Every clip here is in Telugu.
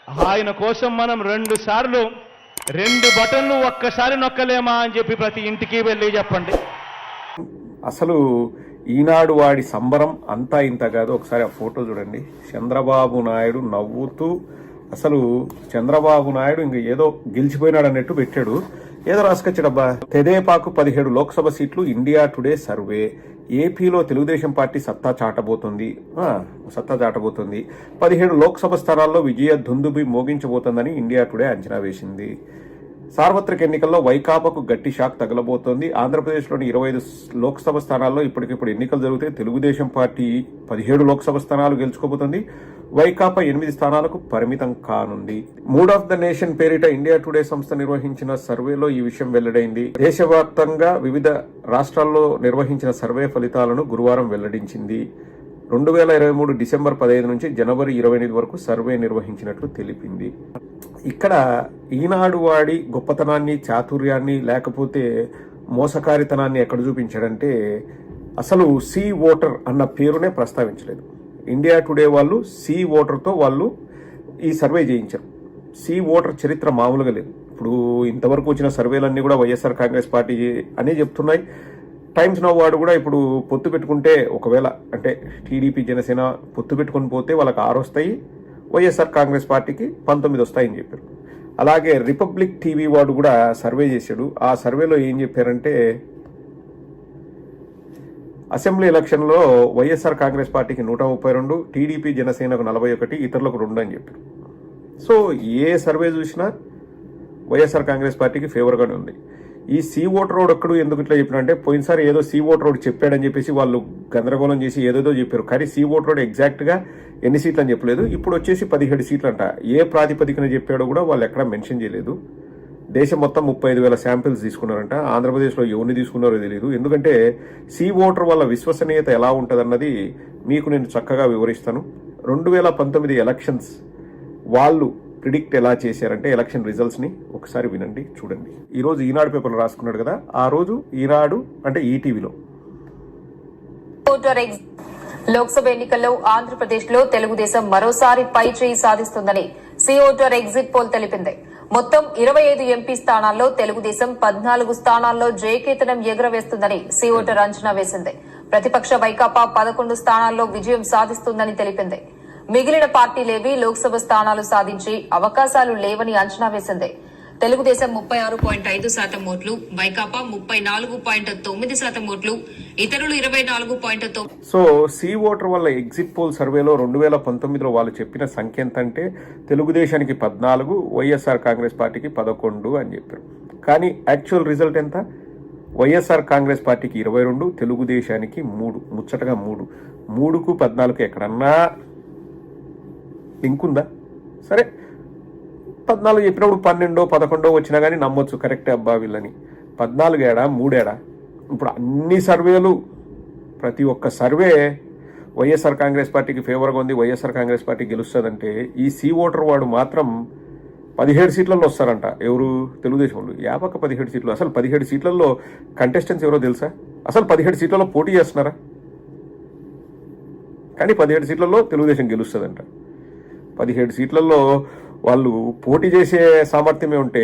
ఆయన కోసం మనం 2 సార్లు 2 బటన్లు ఒక్కసారి నొక్కలేమా అని చెప్పి ప్రతి ఇంటికి వెళ్ళి చెప్పండి. అసలు ఈనాడు వాడి సంబరం అంతా ఇంత కాదు. ఒకసారి ఆ ఫోటో చూడండి. చంద్రబాబు నాయుడు నవ్వుతూ, అసలు చంద్రబాబు నాయుడు ఇంక ఏదో గెలిచిపోయినాడు అన్నట్టు పెట్టాడు. ఏదో రాసుకొచ్చాడబ్బా. తెదేపాకు 17 లోక్సభ సీట్లు ఇండియా టుడే సర్వే. ఏపీలో తెలుగుదేశం పార్టీ సత్తా చాటబోతుంది. 17 లోక్సభ స్థానాల్లో విజయ దుందుబి మోగించబోతోందని ఇండియా టుడే అంచనా వేసింది. సార్వత్రిక ఎన్నికల్లో వైకాపాకు గట్టి షాక్ తగలబోతోంది. ఆంధ్రప్రదేశ్లోని 25 లోక్సభ స్థానాల్లో ఇప్పటికిప్పుడు ఎన్నికలు జరిగితే తెలుగుదేశం పార్టీ 17 లోక్సభ స్థానాలు గెలుచుకోబోతోంది. వైకాపా 8 స్థానాలకు పరిమితం కానుంది. మూడ్ ఆఫ్ ద నేషన్ పేరిట ఇండియా టుడే సంస్థ నిర్వహించిన సర్వేలో ఈ విషయం వెల్లడైంది. దేశవ్యాప్తంగా వివిధ రాష్ట్రాల్లో నిర్వహించిన సర్వే ఫలితాలను గురువారం వెల్లడించింది. 2023 డిసెంబర్ 15 నుంచి జనవరి 28 వరకు సర్వే నిర్వహించినట్లు తెలిపింది. ఇక్కడ ఈనాడు వాడి గొప్పతనాన్ని, చాతుర్యాన్ని, లేకపోతే మోసకారితనాన్ని ఎక్కడ చూపించాడంటే అసలు సి ఓటర్ అన్న పేరునే ప్రస్తావించలేదు. ఇండియా టుడే వాళ్ళు సి ఓటర్తో వాళ్ళు ఈ సర్వే చేయించారు. సి ఓటర్ చరిత్ర మామూలుగా లేదు. ఇప్పుడు ఇంతవరకు వచ్చిన సర్వేలన్నీ కూడా వైఎస్ఆర్ కాంగ్రెస్ పార్టీ అనే చెప్తున్నాయి. టైమ్స్ నౌ వాడు కూడా ఇప్పుడు పొత్తు పెట్టుకుంటే, ఒకవేళ అంటే టీడీపీ జనసేన పొత్తు పెట్టుకుని పోతే వాళ్ళకి 6 వస్తాయి, వైఎస్ఆర్ కాంగ్రెస్ పార్టీకి 19 వస్తాయని చెప్పారు. అలాగే రిపబ్లిక్ టీవీ వాడు కూడా సర్వే చేశాడు. ఆ సర్వేలో ఏం చెప్పారంటే అసెంబ్లీ ఎలక్షన్లో వైఎస్ఆర్ కాంగ్రెస్ పార్టీకి 132, టీడీపీ జనసేనకు 41, ఇతరులకు 2 అని చెప్పారు. సో ఏ సర్వే చూసినా వైఎస్ఆర్ కాంగ్రెస్ పార్టీకి ఫేవర్గానే ఉంది. ఈ సి ఓటర్ రోడ్ ఒక్కడు ఎందుకు ఇట్లా చెప్పినంటే, పోయినసారి ఏదో సి ఓటర్ రోడ్ చెప్పాడని చెప్పేసి వాళ్ళు గందరగోళం చేసి ఏదేదో చెప్పారు. కానీ సి ఓటర్ రోడ్ ఎగ్జాక్ట్గా ఎన్ని సీట్లు అని చెప్పలేదు. ఇప్పుడు వచ్చేసి 17 సీట్లు అంట. ఏ ప్రాతిపదికన చెప్పాడో కూడా వాళ్ళు ఎక్కడా మెన్షన్ చేయలేదు. దేశం మొత్తం 35,000 శాంపిల్స్ తీసుకున్నారంట. ఆంధ్రప్రదేశ్లో ఎవరిని తీసుకున్నారో తెలియదు. ఎందుకంటే సి ఓటర్ వల్ల విశ్వసనీయత ఎలా ఉంటుందన్నది మీకు నేను చక్కగా వివరిస్తాను. 2019 ఎలక్షన్స్ వాళ్ళు ప్రిడిక్ట్ ఎలా చేశారంటే ఎలక్షన్ రిజల్ట్స్ని ఒకసారి వినండి, చూడండి. ఈరోజు ఈనాడు పేపర్లో రాసుకున్నాడు కదా, ఆ రోజు ఈనాడు అంటే ఈటీవీలో లోక్సభ ఎన్నికల్లో ఆంధ్రప్రదేశ్ లో తెలుగుదేశం మరోసారి పై చేయి సాధిస్తుందని సి ఓటర్ ఎగ్జిట్ పోల్ తెలిపింది. మొత్తం 25 ఎంపీ స్థానాల్లో తెలుగుదేశం 14 స్థానాల్లో జయకేతనం ఎగురవేస్తుందని సి ఓటర్ అంచనా వేసింది. ప్రతిపక్ష వైకాపా 11 స్థానాల్లో విజయం సాధిస్తుందని తెలిపింది. మిగిలిన పార్టీలేవి లోక్సభ స్థానాలు సాధించి అవకాశాలు లేవని అంచనా వేసింది. తెలుగుదేశం 36.5% ఓట్లు, వైకాపా 34.9% ఓట్లు, ఇతరులు 24.9%. సో సి ఓటర్ వల్ల ఎగ్జిట్ పోల్ సర్వేలో 2019లో వాళ్ళు చెప్పిన సంఖ్య ఎంత అంటే తెలుగుదేశానికి 14, వైఎస్ఆర్ కాంగ్రెస్ పార్టీకి 11 అని చెప్పారు. కానీ యాక్చువల్ రిజల్ట్ ఎంత? వైఎస్ఆర్ కాంగ్రెస్ పార్టీకి 22, తెలుగుదేశానికి 3. ముచ్చటగా 3కు 14కు ఎక్కడన్నా లింక్ ఉందా? సరే, 14 చెప్పినప్పుడు 12, 11 వచ్చినా కానీ నమ్మొచ్చు, కరెక్టే అబ్బా వీళ్ళని. 14 ఏడా 3 ఏడా? ఇప్పుడు అన్ని సర్వేలు, ప్రతి ఒక్క సర్వే వైఎస్ఆర్ కాంగ్రెస్ పార్టీకి ఫేవర్గా ఉంది, వైఎస్ఆర్ కాంగ్రెస్ పార్టీ గెలుస్తుందంటే ఈ సి ఓటర్ వాడు మాత్రం 17 సీట్లలో వస్తారంట. ఎవరు? తెలుగుదేశం వాళ్ళు. 17 సీట్లు. అసలు 17 సీట్లలో కంటెస్టెంట్స్ ఎవరో తెలుసా? అసలు 17 సీట్లలో పోటీ చేస్తున్నారా? కానీ 17 సీట్లలో తెలుగుదేశం గెలుస్తుందంట. 17 సీట్లలో వాళ్ళు పోటీ చేసే సామర్థ్యమే ఉంటే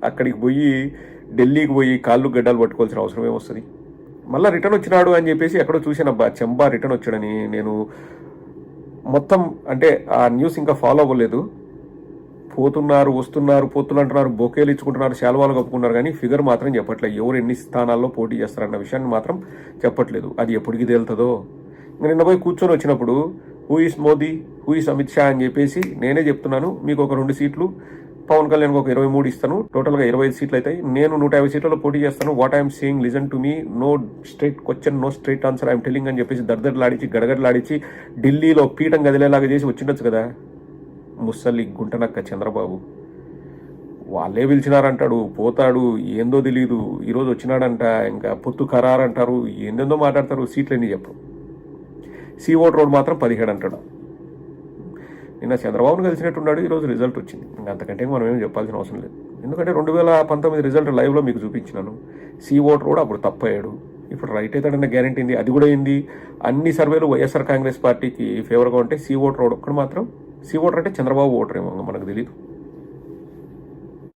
అక్కడికి పోయి ఢిల్లీకి పోయి కాళ్ళు గడ్డలు పట్టుకోవాల్సిన అవసరం ఏమొస్తుంది? మళ్ళీ రిటర్న్ వచ్చినాడు అని చెప్పేసి ఎక్కడో చూసానబ్బా, చెంబా రిటర్న్ వచ్చాడని. నేను మొత్తం అంటే ఆ న్యూస్ ఇంకా ఫాలో అవ్వలేదు. పోతున్నారు, వస్తున్నారు, పోతులంటున్నారు, బొకేలు ఇచ్చుకుంటున్నారు, శాల్వాలు కప్పుకున్నారు, కానీ ఫిగర్ మాత్రం చెప్పట్లేదు. ఎవరు ఎన్ని స్థానాల్లో పోటీ చేస్తారన్న విషయాన్ని మాత్రం చెప్పట్లేదు. అది ఎప్పటికి తేలుతుందో. నిన్న పోయి కూర్చొని వచ్చినప్పుడు who is Modi, who is Amit Shah అని చెప్పేసి నేనే చెప్తున్నాను. మీకు ఒక 2 సీట్లు, పవన్ కళ్యాణ్కి ఒక 23 ఇస్తాను, టోటల్గా 25 సీట్లు అవుతాయి. నేను 150 సీట్లలో పోటీ చేస్తాను. What I'm saying listen to me, no straight question, no straight answer, I'm telling అని చెప్పేసి దర్దర్లాడించి గడగడలాడించి ఢిల్లీలో పీఠం గదిలేలాగా చేసి వచ్చిండొచ్చు కదా ముసలి గుంటనక్క చంద్రబాబు. వాళ్ళే పిలిచినారంటాడు, పోతాడు, ఏందో తెలియదు. ఈరోజు వచ్చినాడంట, ఇంకా పొత్తు ఖరారు అంటారు, ఏందేందో మాట్లాడతారు. సీట్లు ఎన్ని చెప్పరు. సి ఓటర్ రోడ్ మాత్రం 17 అంటాడు. నిన్న చంద్రబాబును కలిసినట్టున్నాడు, ఈరోజు రిజల్ట్ వచ్చింది. ఇంకా అంతకంటే మనం ఏం చెప్పాల్సిన అవసరం లేదు. ఎందుకంటే 2019 రిజల్ట్ లైవ్లో మీకు చూపించినాను. సి ఓటర్ రోడ్ అప్పుడు తప్పయ్యాడు, ఇప్పుడు రైట్ అవుతాడన్న గ్యారెంటీ ఉంది. అది కూడా అయింది. అన్ని సర్వేలు వైఎస్ఆర్ కాంగ్రెస్ పార్టీకి ఫేవర్గా ఉంటే సి ఓటర్ రోడ్ ఒక్కడు మాత్రం సి ఓటర్ అంటే చంద్రబాబు ఓటర్ ఏమో మనకు తెలియదు.